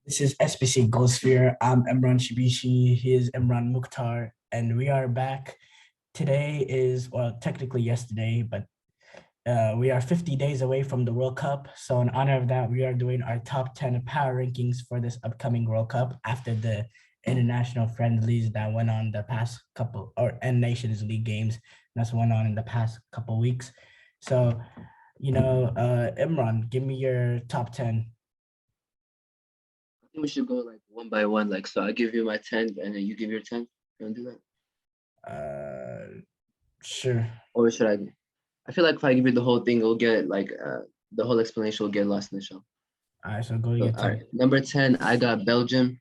This is SBC Goldsphere. I'm Imran Shibishi. He is Imran Mukhtar. And we are back. Today is, well, technically yesterday, but we are 50 days away from the World Cup. So in honor of that, we are doing our top 10 power rankings for this upcoming World Cup after the international friendlies that went on the past couple, or and Nations League games that's went on in the past couple weeks. So, Imran, give me your top 10. I think we should go like one by one. Like, so I give you my 10 and then you give your 10. You want to do that? Sure. Or should I? I feel like if I give you the whole thing, we'll get like the whole explanation will get lost in the show. All right, so go So, your all 10. right. Number 10, I got Belgium.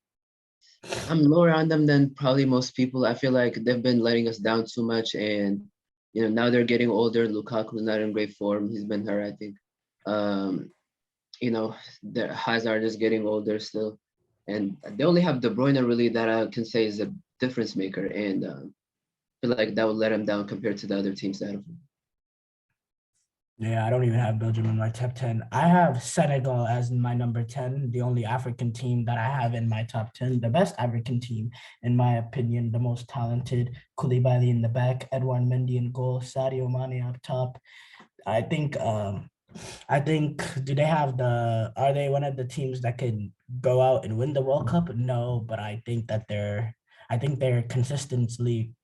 I'm lower on them than probably most people. I feel like they've been letting us down too much. And, now they're getting older. Lukaku's not in great form. He's been hurt, I think. Um, the Hazard is getting older still. And they only have De Bruyne really that I can say is a difference maker. And feel like that would let him down compared to the other teams that have him. Yeah, I don't even have Belgium in my top 10. I have Senegal as my number 10, the only African team that I have in my top 10, the best African team, in my opinion, the most talented. Koulibaly in the back, Edouard Mendy in goal, Sadio Mane up top. I think do they have are they one of the teams that can go out and win the World Cup? No, but I think their consistency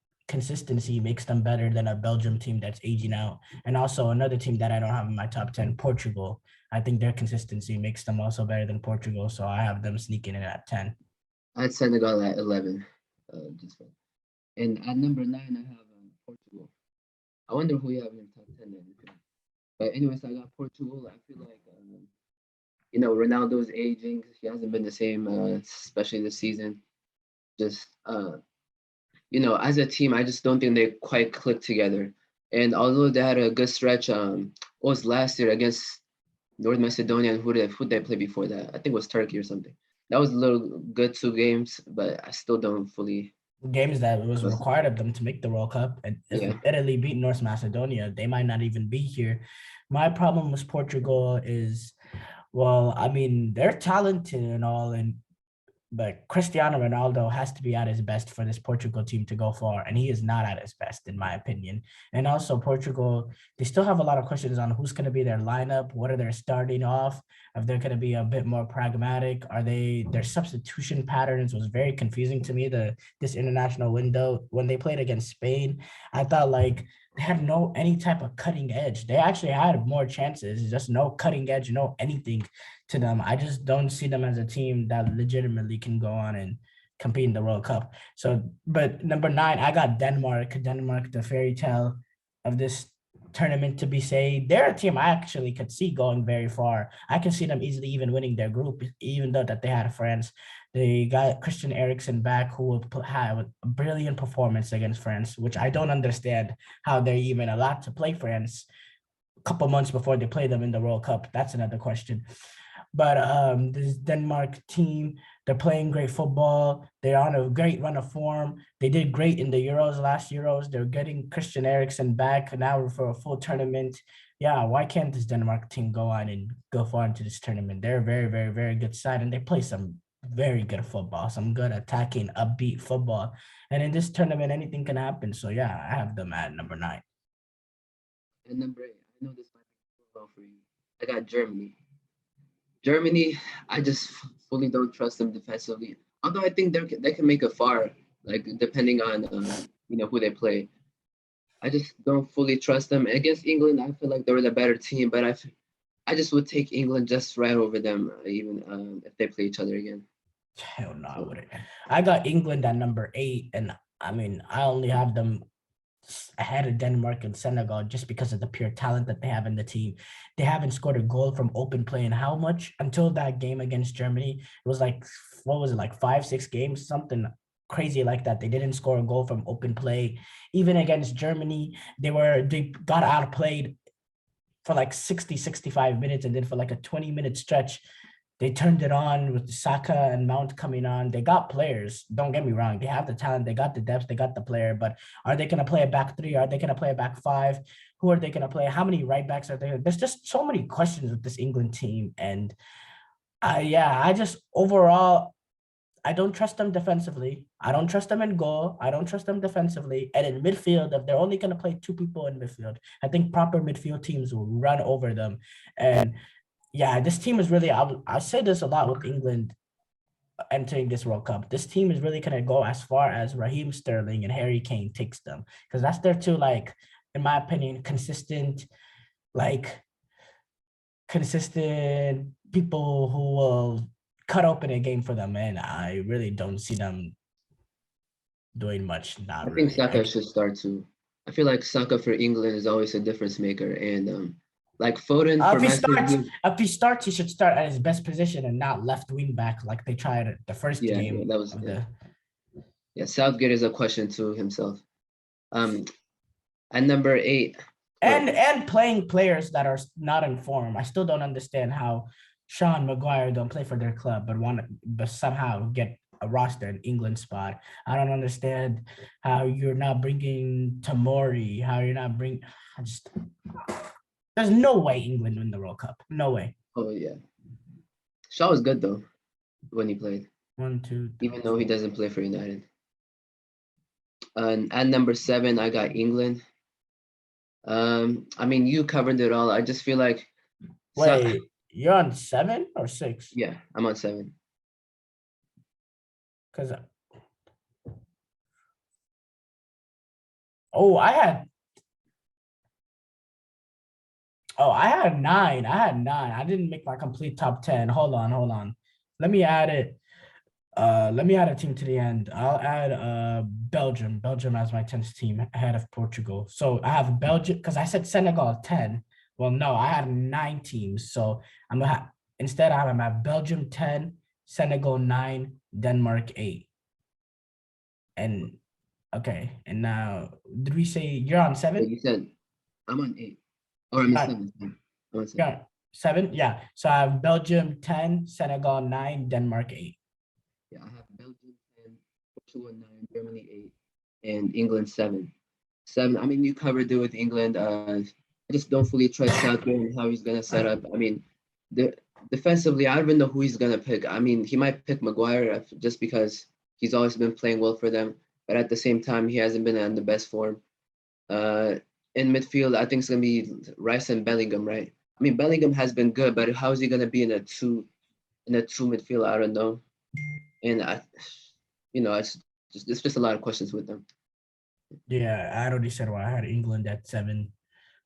makes them better than a Belgium team that's aging out. And also another team that I don't have in my top 10, Portugal. I think their consistency makes them also better than Portugal. So I have them sneaking in at 10. I had Senegal at 11. Just for, and at number 9, I have Portugal. I wonder who you have in top 10 then. But anyways, I got Portugal. I feel like, Ronaldo's aging. He hasn't been the same, especially this season. Just, as a team, I just don't think they quite clicked together. And although they had a good stretch, was last year against North Macedonia, and who they play before that? I think it was Turkey or something. That was a little good 2 games, but I still don't fully Games that was trust. required of them to make the World Cup. And if Yeah, Italy beat North Macedonia, they might not even be here. My problem with Portugal is, well, I mean, they're talented and all, but Cristiano Ronaldo has to be at his best for this Portugal team to go far, and he is not at his best, in my opinion. And also, Portugal, they still have a lot of questions on who's going to be their lineup, what are they starting off, if they're going to be a bit more pragmatic, their substitution patterns was very confusing to me. This international window when they played against Spain, I thought like they had no any type of cutting edge. They actually had more chances, just no cutting edge, no anything to them. I just don't see them as a team that legitimately can go on and compete in the World Cup. So, but number 9, I got Denmark. Denmark, the fairy tale of this tournament to be say. They're a team I actually could see going very far. I can see them easily even winning their group, even though that they had France. They got Christian Eriksen back, who will have a brilliant performance against France, which I don't understand how they're even allowed to play France a couple months before they play them in the World Cup. That's another question. But this Denmark team, they're playing great football. They're on a great run of form. They did great in the last Euros. They're getting Christian Eriksen back now for a full tournament. Yeah, why can't this Denmark team go on and go far into this tournament? They're a very, very, very good side, and they play some very good football, some good attacking, upbeat football. And in this tournament, anything can happen. So yeah, I have them at number 9. and number 8, I know this might be well for you. I got Germany. Germany, I just fully don't trust them defensively. Although I think they can make a far, like depending on who they play. I just don't fully trust them. Against England, I feel like they were the better team, but I just would take England just right over them, even if they play each other again. Hell no, I So wouldn't. I got England at number 8, and I mean, I only have them ahead of Denmark and Senegal just because of the pure talent that they have in the team. They haven't scored a goal from open play in how much until that game against Germany. It was like, what was it, like 5, 6 games, something crazy like that. They didn't score a goal from open play. Even against Germany, they got outplayed for like 60, 65 minutes, and then for like a 20-minute stretch, they turned it on with Saka and Mount coming on. They got players. Don't get me wrong. They have the talent. They got the depth. They got the player. But are they going to play a back three? Are they going to play a back five? Who are they going to play? How many right backs are there? There's just so many questions with this England team. And Yeah, I just overall, I don't trust them defensively. I don't trust them in goal. I don't trust them defensively. And in midfield, if they're only going to play two people in midfield, I think proper midfield teams will run over them. And yeah, this team is really, I say this a lot with England entering this World Cup. This team is really going to go as far as Raheem Sterling and Harry Kane takes them, because that's their two, like, in my opinion, like consistent people who will cut open a game for them. And I really don't see them doing much. I Not think really. Saka should start too. I feel like Saka for England is always a difference maker, and like Foden for If he Man City, starts, he should start at his best position and not left wing back like they tried at the first yeah, game that was of yeah. the. Yeah, Southgate is a question to himself. At number 8, what? And playing players that are not in form. I still don't understand how Sean Maguire don't play for their club, but somehow get a roster in England spot. I don't understand how you're not bringing Tamori. How you're not bring. I just there's no way England win the World Cup. No way. Oh yeah, Shaw was good though when he played, One, two, even three, though he four. doesn't play for United. And at number 7, I got England. I mean, you covered it all. I just feel like, so Wait, you're on 7 or 6? yeah, I'm on 7. Because oh, I had 9. I had 9. I didn't make my complete top 10. Hold on. Let me add it. Let me add a team to the end. I'll add Belgium. Belgium as my 10th team ahead of Portugal. So I have Belgium because I said Senegal 10. Well, no, I had 9 teams. So I'm gonna have instead I have Belgium 10, Senegal 9, Denmark 8. And okay, and now did we say you're on Like 7? you said, I'm on 8. Or I'm You're on on, 7. I'm on 7. you're on 7? Yeah. So I have Belgium 10, Senegal 9, Denmark 8. Yeah, I have Belgium 10, Portugal 9, Germany 8, and England 7. 7. I mean, you covered it with England. I just don't fully trust Southgate and how he's gonna set up. I mean, the defensively, I don't even know who he's gonna pick. I mean, he might pick Maguire just because he's always been playing well for them, but at the same time, he hasn't been in the best form. Uh, in midfield, I think it's gonna be Rice and Bellingham, right? I mean, Bellingham has been good, but how is he gonna be in a two midfield? I don't know. And it's just a lot of questions with them. Yeah, I already said I had England at 7.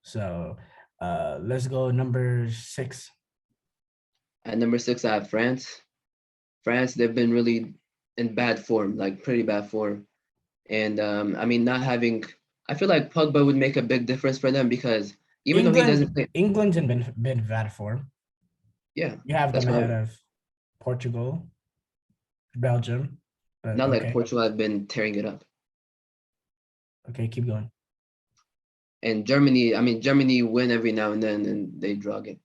So let's go number 6. At number 6, I have France. France, they've been really in bad form, like pretty bad form. And I mean, not having, I feel like Pogba would make a big difference for them because even though he doesn't play, England's been bad form. yeah, You have them that's why ahead of Portugal, Belgium. But not like okay. Portugal have been tearing it up. Okay, keep going. And Germany, I mean, Germany win every now and then and they draw it.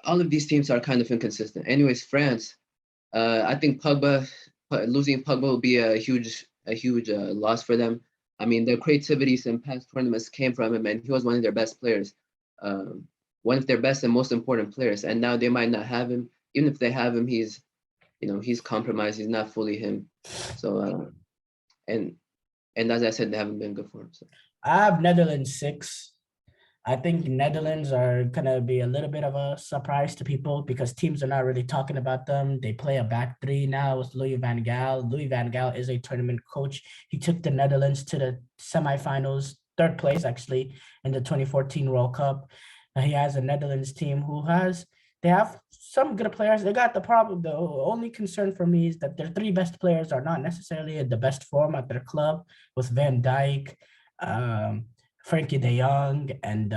All of these teams are kind of inconsistent. Anyways, France, I think losing Pogba will be a huge loss for them. I mean, their creativity in past tournaments came from him, and he was one of their best players, um, one of their best and most important players. And now they might not have him. Even if they have him, he's compromised. He's not fully him. So and as I said, they haven't been good for him. So I have Netherlands 6. I think Netherlands are gonna be a little bit of a surprise to people because teams are not really talking about them. They play a back 3 now with Louis van Gaal. Louis van Gaal is a tournament coach. He took the Netherlands to the semifinals, 3rd place actually in the 2014 World Cup. He has a Netherlands team they have some good players. They got the problem. The only concern for me is that their 3 best players are not necessarily in the best form at their club with Van Dijk. Frankie De Jong and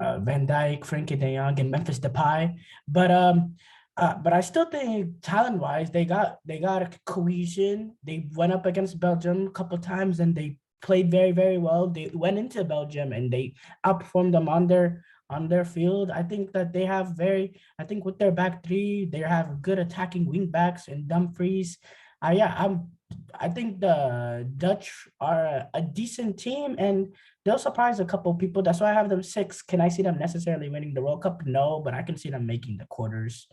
Van Dijk, Frankie De Jong, and Memphis Depay. But I still think talent-wise, they got a cohesion. They went up against Belgium a couple of times and they played very, very well. They went into Belgium and they outperformed them on their field. I think that I think with their back 3, they have good attacking wing backs and Dumfries. Yeah, I think the Dutch are a decent team and they'll surprise a couple people. That's why I have them 6. Can I see them necessarily winning the World Cup? No, but I can see them making the quarters,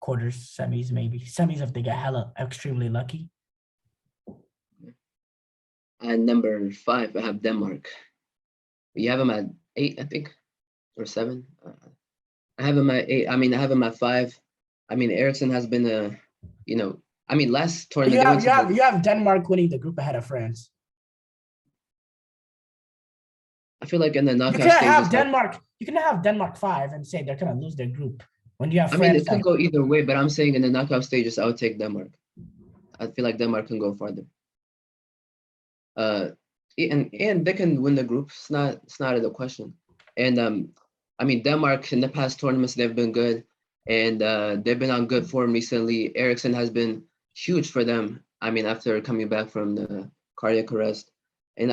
semis, maybe semis if they get hella extremely lucky. And number 5, I have Denmark. You have them at 8, I think, or 7. I have them at 8. I mean, I have them at 5. I mean, Ericsson has been I mean, last tournament You they went have to the, you have Denmark winning the group ahead of France. I feel like in the You knockout can have stages, Denmark. You can have Denmark 5 and say they're gonna lose their group when you have I mean, France. it could go either way, but I'm saying in the knockout stages, I would take Denmark. I feel like Denmark can go farther. And they can win the group. It's not a question. And I mean, Denmark in the past tournaments they've been good, and they've been on good form recently. Ericsson has been huge for them. I mean, after coming back from the cardiac arrest, and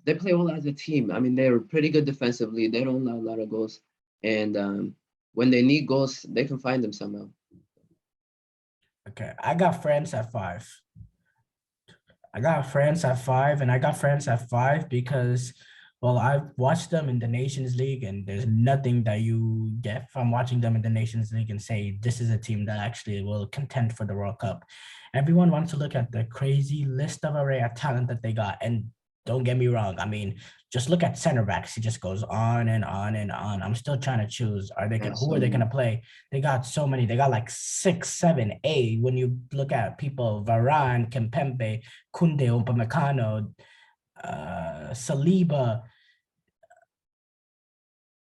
they play well as a team. I mean, they're pretty good defensively. They don't allow a lot of goals, and when they need goals, they can find them somehow. Okay, I got France at 5. I got France at 5, and I got France at 5 because, well, I've watched them in the Nations League, and there's nothing that you get from watching them in the Nations League and say this is a team that actually will contend for the World Cup. Everyone wants to look at the crazy list of array of talent that they got, and don't get me wrong. I mean, just look at center backs. It just goes on and on and on. I'm still trying to choose. Who are they gonna play? They got so many. They got like 6, 7, 8. When you look at people, Varane, Kempembe, Kunde, Upamecano, Saliba,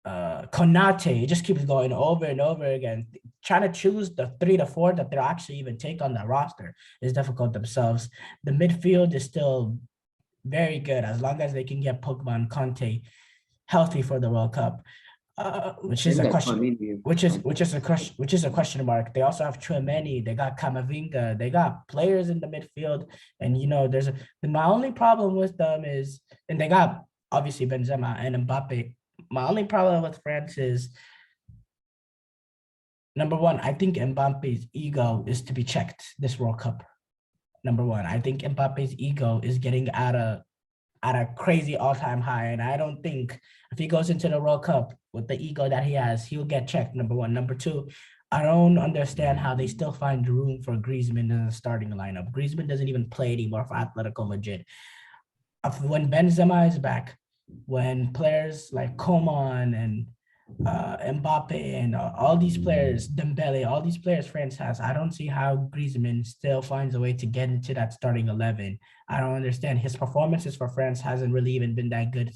Konate. It just keeps going over and over again. Trying to choose the 3 to 4 that they'll actually even take on that roster is difficult themselves. The midfield is still very good as long as they can get Pogba and Conte healthy for the World Cup, which is a question. Which is a question mark. They also have Tchouaméni, they got Camavinga, they got players in the midfield, and my only problem with them is, and they got obviously Benzema and Mbappe. My only problem with France is, number one, I think Mbappe's ego is to be checked this World Cup. Number one, I think Mbappe's ego is getting at a crazy all-time high, and I don't think if he goes into the World Cup with the ego that he has, he'll get checked. Number one. Number two, I don't understand how they still find room for Griezmann in the starting lineup. Griezmann doesn't even play anymore for Atletico Madrid. When Benzema is back, when players like Coman and Mbappe and all these players, Dembele, all these players France has, I don't see how Griezmann still finds a way to get into that starting 11. I don't understand. His performances for France hasn't really even been that good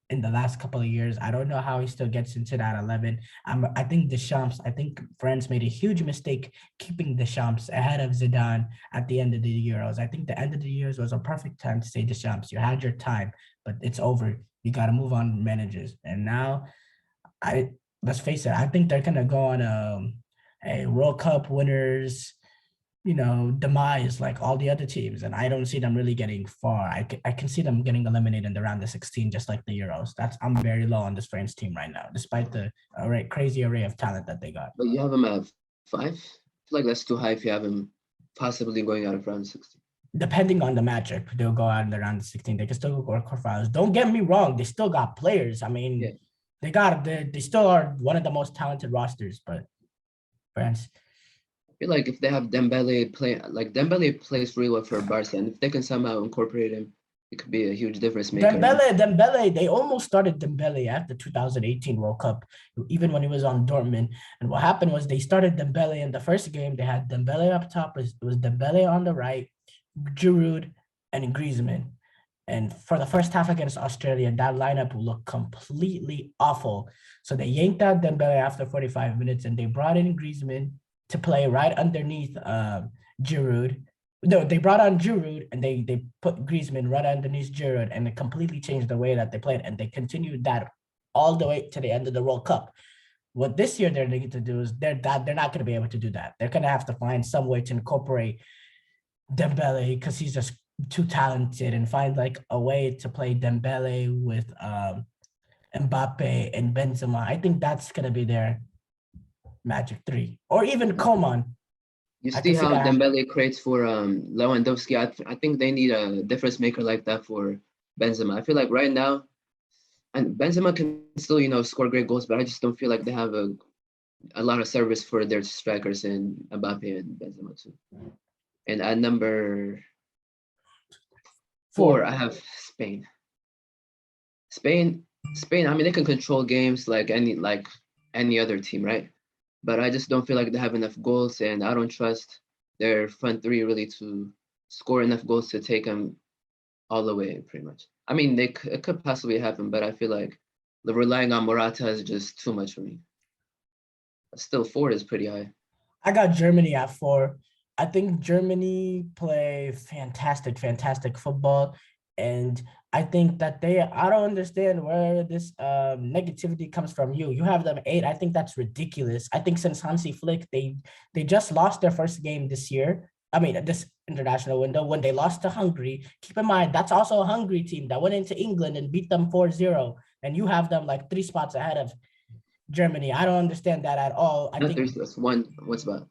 in the last couple of years. I don't know how he still gets into that 11. I think France made a huge mistake keeping Deschamps ahead of Zidane at the end of the Euros. I think the end of the Euros was a perfect time to say, Deschamps, you had your time, but it's over. You got to move on managers. And now, let's face it, I think they're gonna go on a World Cup winners, demise like all the other teams, and I don't see them really getting far. I can see them getting eliminated in the round of 16, just like the Euros. I'm very low on this France team right now, despite the crazy array of talent that they got. But you have them at 5. I feel like that's too high if you have them possibly going out of round 16. Depending on the matchup, they'll go out in the round of 16. They can still go quarterfinals. Don't get me wrong; they still got players. I mean. Yeah. They still are one of the most talented rosters, but France. I feel like if they have Dembele Dembele plays really well for Barca, and if they can somehow incorporate him, it could be a huge difference maker. Dembele, they almost started Dembele at the 2018 World Cup, even when he was on Dortmund. And what happened was they started Dembele in the first game. They had Dembele up top. It was Dembele on the right, Giroud, and Griezmann. And for the first half against Australia, that lineup looked completely awful. So they yanked out Dembele after 45 minutes and they brought in Griezmann to play right underneath Giroud. No, they brought on Giroud and they put Griezmann right underneath Giroud, and it completely changed the way that they played. And they continued that all the way to the end of the World Cup. What this year they're going to do is they're not going to be able to do that. They're going to have to find some way to incorporate Dembele because he's just too talented, and find like a way to play Dembele with Mbappe and Benzema. I think that's gonna be their magic 3, or even Coman. You I see could see how that happening. Dembele creates for Lewandowski. I think they need a difference maker like that for Benzema. I feel like right now, and Benzema can still, score great goals, but I just don't feel like they have a lot of service for their strikers in Mbappe and Benzema too. And at number 4, Four. I have Spain. Spain, Spain. I mean, they can control games like any other team, right? But I just don't feel like they have enough goals, and I don't trust their front three really to score enough goals to take them all the way, pretty much. I mean, it could possibly happen, but I feel like relying on Morata is just too much for me. Still, 4 is pretty high. I got Germany at 4. I think Germany play fantastic, fantastic football. And I think that I don't understand where this negativity comes from. You have them 8. I think that's ridiculous. I think since Hansi Flick, they just lost their first game this year. I mean, this international window when they lost to Hungary. Keep in mind, that's also a Hungary team that went into England and beat them 4-0. And you have them like 3 spots ahead of Germany. I don't understand that at all. I Not think there's this one. What's about?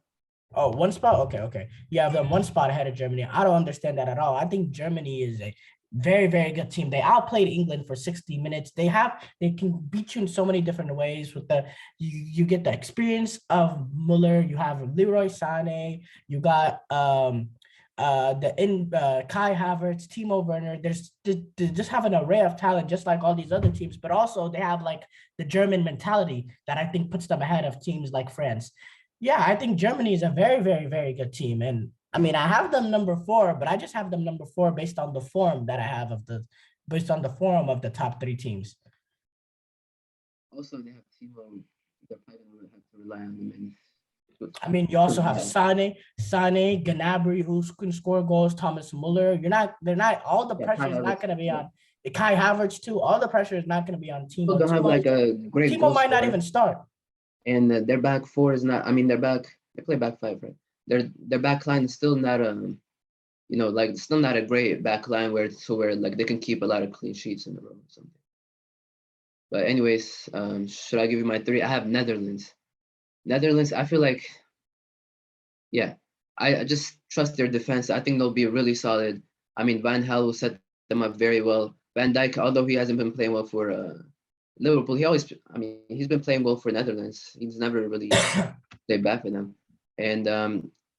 Oh, one spot? Okay, okay. You have them one spot ahead of Germany. I don't understand that at all. I think Germany is a very, very good team. They outplayed England for 60 minutes. They can beat you in so many different ways with you get the experience of Muller, you have Leroy Sané, you got Kai Havertz, Timo Werner. They just have an array of talent, just like all these other teams, but also they have like the German mentality that I think puts them ahead of teams like France. Yeah, I think Germany is a very, very, very good team. And I mean, I have them number 4, but I just have them number 4 based on the form that I have based on the form of the top 3 teams. Also, they have Timo. They're probably gonna have to rely on him. I mean, you also have Sane, Gnabry, who can score goals, Thomas Muller. They're not, all the Yeah, pressure Kai is not Havertz. going to be Yeah. on Kai Havertz too. All the pressure is not going to be on Still Timo. don't have like a great Timo goal might not scorer, even start. and their back 4 is not. I mean, their back. They play back 5, right? Their back line is still not like still not a great back line where like they can keep a lot of clean sheets in a row or something. But anyways, should I give you my 3? I have Netherlands. Netherlands, I feel like, yeah, I just trust their defense. I think they'll be really solid. I mean, Van Gaal will set them up very well. Van Dijk, although he hasn't been playing well for Liverpool, he's been playing well for Netherlands. He's never really played bad for them. And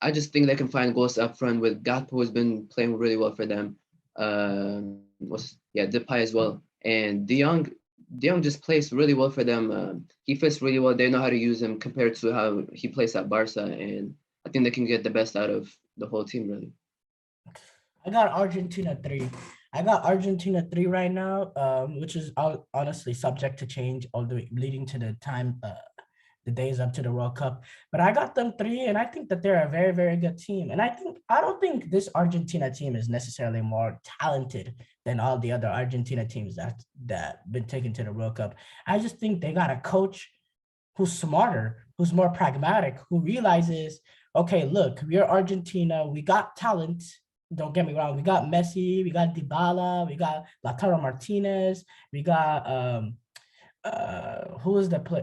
I just think they can find goals up front with Gakpo has been playing really well for them. Depay as well. And De Jong just plays really well for them. He fits really well. They know how to use him compared to how he plays at Barca. And I think they can get the best out of the whole team, really. I got Argentina 3. I got Argentina 3 right now, which is honestly subject to change all the way leading to the days up to the World Cup. But I got them 3, and I think that they're a very, very good team. And I don't think this Argentina team is necessarily more talented than all the other Argentina teams that been taken to the World Cup. I just think they got a coach who's smarter, who's more pragmatic, who realizes, okay, look, we're Argentina, we got talent. Don't get me wrong, we got Messi, we got Dybala, we got Lautaro Martinez, we got who is the play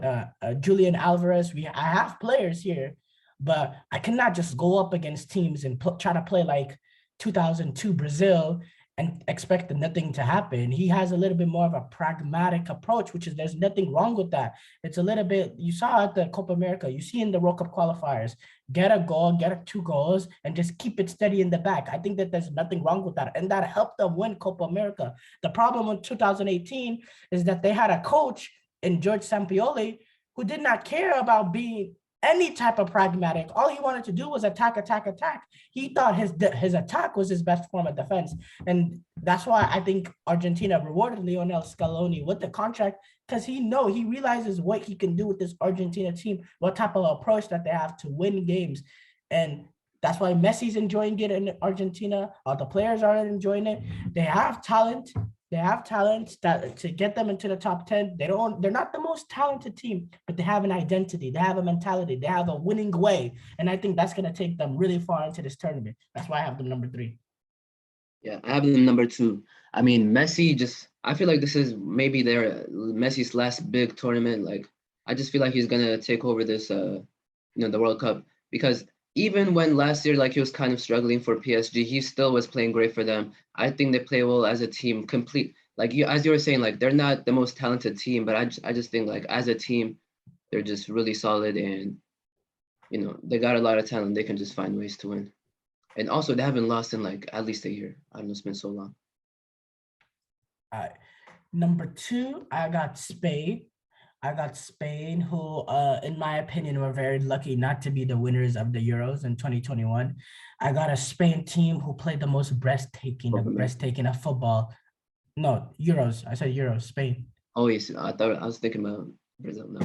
Julian Alvarez. I have players here, but I cannot just go up against teams and try to play like 2002 Brazil and expect nothing to happen. He has a little bit more of a pragmatic approach, which is there's nothing wrong with that. It's a little bit, you saw at the Copa America, you see in the World Cup qualifiers, get a goal, get 2 goals, and just keep it steady in the back. I think that there's nothing wrong with that. And that helped them win Copa America. The problem in 2018 is that they had a coach in George Sampioli who did not care about being any type of pragmatic. All he wanted to do was attack, attack, attack. He thought his attack was his best form of defense. And that's why I think Argentina rewarded Lionel Scaloni with the contract, because he realizes what he can do with this Argentina team, what type of approach that they have to win games. And that's why Messi's enjoying it in Argentina. All the players are enjoying it. They have talent. They have talent that to get them into the top 10. They're not the most talented team, but they have an identity. They have a mentality. They have a winning way. And I think that's going to take them really far into this tournament. That's why I have them number 3. Yeah, I have them number 2. I mean, I feel like this is maybe Messi's last big tournament. Like, I just feel like he's going to take over this, the World Cup, because even when last year, like he was kind of struggling for PSG, he still was playing great for them. I think they play well as a team. Complete, like you, as you were saying, like they're not the most talented team, but I just think like as a team, they're just really solid, and they got a lot of talent. They can just find ways to win. And also, they haven't lost in like at least a year. I don't know, it's been so long. Number 2, I got Spain. Who, in my opinion, were very lucky not to be the winners of the Euros in 2021. I got a Spain team who played the most breathtaking of football. No, Euros. I said Euros, Spain. Oh, yes. I thought I was thinking about Brazil. No.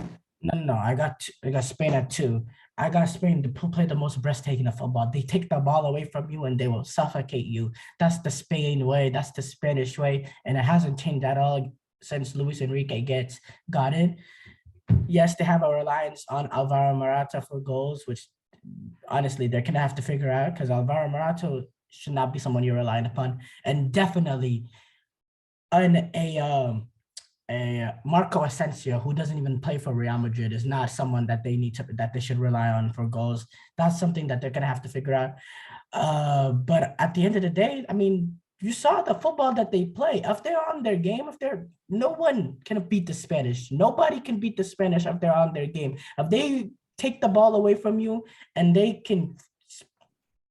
No. I got Spain at 2. I got Spain to play the most breathtaking of football. They take the ball away from you and they will suffocate you. That's the Spain way. That's the Spanish way, and it hasn't changed at all since Luis Enrique got in. Yes, they have a reliance on Alvaro Morata for goals, which honestly they're gonna have to figure out, because Alvaro Morata should not be someone you're relying upon, and definitely a Marco Asensio, who doesn't even play for Real Madrid, is not someone that they should rely on for goals. That's something that they're gonna have to figure out. But at the end of the day, I mean, you saw the football that they play. If they're on their game, no one can beat the Spanish. Nobody can beat the Spanish if they're on their game. If they take the ball away from you and they can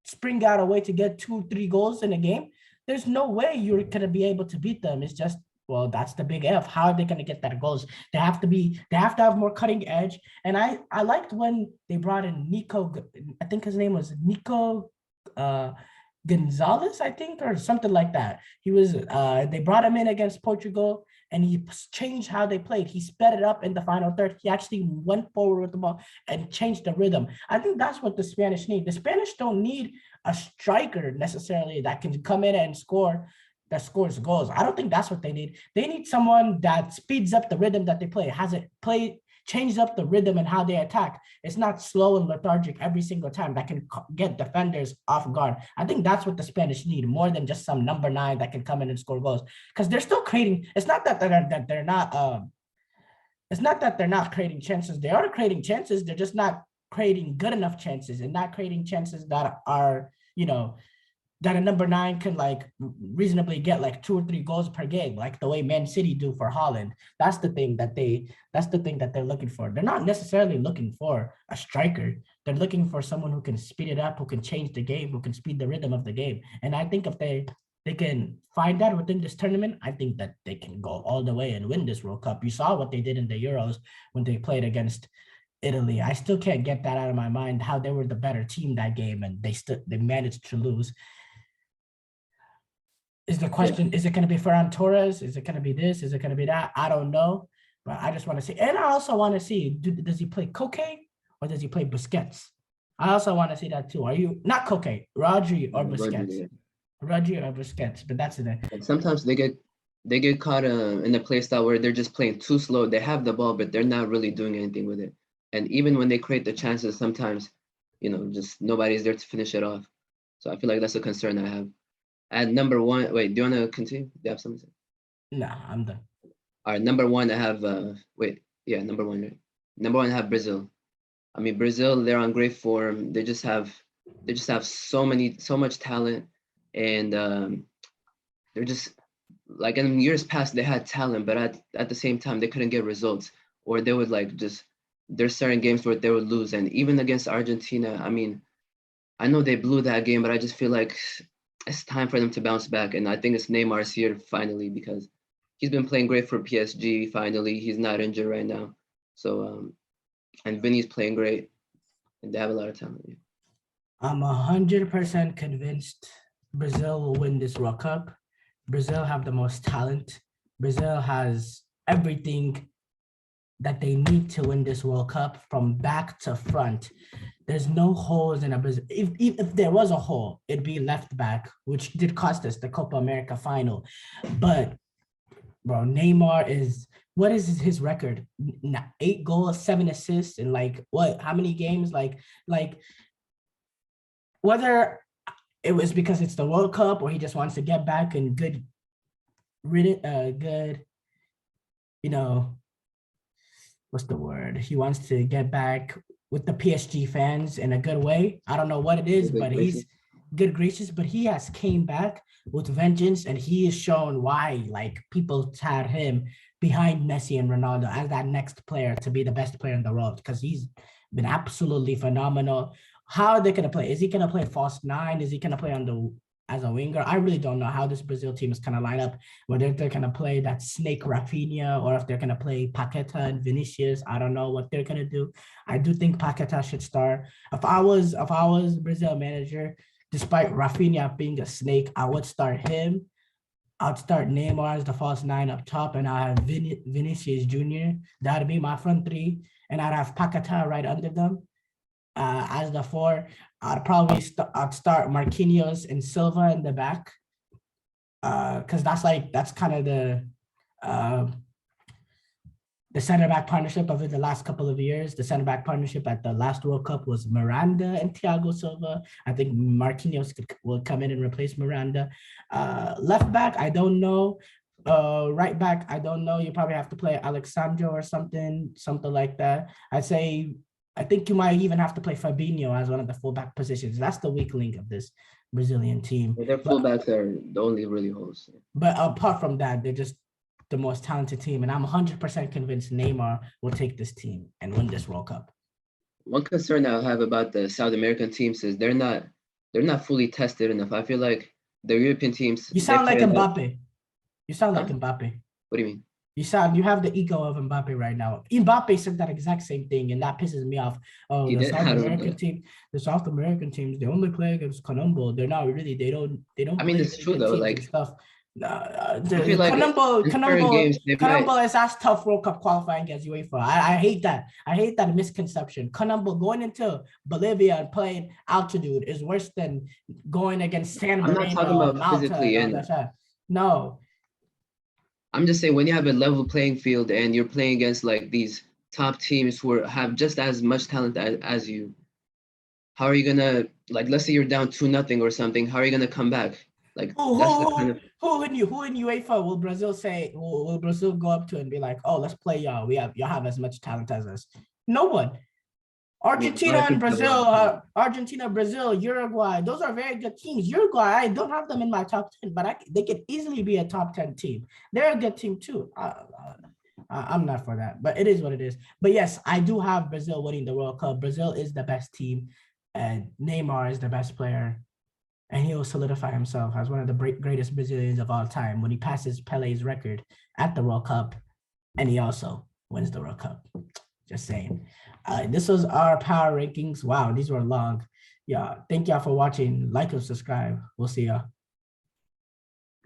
spring out a way to get 2-3 goals in a game, there's no way you're gonna be able to beat them. It's just, well, that's the big F. How are they going to get that goals? They have to have more cutting edge. And I liked when they brought in Nico, I think his name was Nico Gonzalez, I think, or something like that. They brought him in against Portugal, and he changed how they played. He sped it up in the final third. He actually went forward with the ball and changed the rhythm. I think that's what the Spanish need. The Spanish don't need a striker necessarily that can come in and that scores goals. I don't think that's what they need. They need someone that speeds up the rhythm that they play, changes up the rhythm and how they attack. It's not slow and lethargic every single time, that can get defenders off guard. I think that's what the Spanish need, more than just some number 9 that can come in and score goals, because they're still creating. It's not that they're not creating chances. They are creating chances. They're just not creating good enough chances, and not creating chances that are, that a number 9 can like reasonably get like 2 or 3 goals per game, like the way Man City do for Holland. That's the thing that they're looking for. They're not necessarily looking for a striker. They're looking for someone who can speed it up, who can change the game, who can speed the rhythm of the game. And I think if they can find that within this tournament, I think that they can go all the way and win this World Cup. You saw what they did in the Euros when they played against Italy. I still can't get that out of my mind, how they were the better team that game and they managed to lose. Is the question, is it going to be Ferran Torres? Is it going to be this? Is it going to be that? I don't know. But I just want to see. And I also want to see, does he play Koke or does he play Busquets? I also want to see that too. Are you, not Koke, Rodri or Busquets? Rodri or Busquets, but that's it. And sometimes they get caught in a play style where they're just playing too slow. They have the ball, but they're not really doing anything with it. And even when they create the chances, sometimes, just nobody's there to finish it off. So I feel like that's a concern I have. At number 1, wait, do you want to continue? Do you have something to say? No, I'm done. All right, number 1, I have, number 1, right? Number 1, I have Brazil. I mean, Brazil, they're on great form. They just have so much talent. And they're just, like in years past, they had talent, but at the same time, they couldn't get results. Or they would there's certain games where they would lose. And even against Argentina, I mean, I know they blew that game, but I just feel like it's time for them to bounce back. And I think it's Neymar's here finally, because he's been playing great for PSG finally. He's not injured right now. So, and Vinny's playing great, and they have a lot of talent. Yeah. I'm 100% convinced Brazil will win this World Cup. Brazil have the most talent. Brazil has everything that they need to win this World Cup from back to front. There's no holes in a Brazil. If there was a hole, it'd be left back, which did cost us the Copa America final. But bro, Neymar what is his record? 8 goals, 7 assists, and how many games? Whether it was because it's the World Cup or he just wants to get back and what's the word? He wants to get back with the PSG fans in a good way. I don't know what it is, Good but gracious. he's good gracious, but he has came back with vengeance, and he has shown why like people had him behind Messi and Ronaldo as that next player to be the best player in the world, because he's been absolutely phenomenal. How are they gonna play? Is he gonna play false nine? Is he gonna play on the as a winger? I really don't know how this Brazil team is gonna line up. Whether they're gonna play that snake Rafinha or if they're gonna play Paqueta and Vinicius. I don't know what they're gonna do. I do think Paqueta should start. If I was Brazil manager, despite Rafinha being a snake, I would start him. I'd start Neymar as the false nine up top, and I have Vinicius Jr. That'd be my front three, and I'd have Paqueta right under them. As the four, I'd start Marquinhos and Silva in the back, because that's kind of uh, the center back partnership of the last couple of years. The center back partnership at the last World Cup was Miranda and Thiago Silva. I think Marquinhos will come in and replace Miranda. Left back, I don't know. Right back, I don't know. You probably have to play Alexandro or something like that. I think you might even have to play Fabinho as one of the fullback positions. That's the weak link of this Brazilian team. Their fullbacks are the only really holes. But apart from that, they're just the most talented team. And I'm 100% convinced Neymar will take this team and win this World Cup. One concern I have about the South American teams is they're not fully tested enough. I feel like the European teams. You sound like play enough- Mbappe. You sound like Huh? Mbappe. What do you mean? You have the ego of Mbappe right now. Mbappe said that exact same thing, and that pisses me off. Oh, He the did? South I don't American know. team, the South American teams, they only play against Colombo. They're not really. They don't. I mean, play it's really true good though. teams Like and stuff. I feel like in certain Colombo, games they Colombo might. is as tough World Cup qualifying against UEFA. I hate that. I hate that misconception. Colombo going into Bolivia and playing altitude is worse than going against San I'm not talking Marino and about Malta physically, and all and that stuff. No, I'm just saying when you have a level playing field and you're playing against like these top teams who have just as much talent as you, how are you gonna like? Let's say you're down 2-0 or something. How are you gonna come back? Like that's the kind of. who in UEFA will Brazil say? Will Brazil go up to and be like, "Oh, let's play y'all. Y'all have as much talent as us." No one. I mean, a lot of people have a lot of talent. Argentina, Brazil, Uruguay. Those are very good teams. Uruguay, I don't have them in my top 10, but they could easily be a top 10 team. They're a good team too. I'm not for that, but it is what it is. But yes, I do have Brazil winning the World Cup. Brazil is the best team, and Neymar is the best player, and he will solidify himself as one of the greatest Brazilians of all time when he passes Pele's record at the World Cup, and he also wins the World Cup. Just saying. This was our power rankings. Wow, these were long. Yeah, thank y'all for watching. Like and subscribe. We'll see y'all.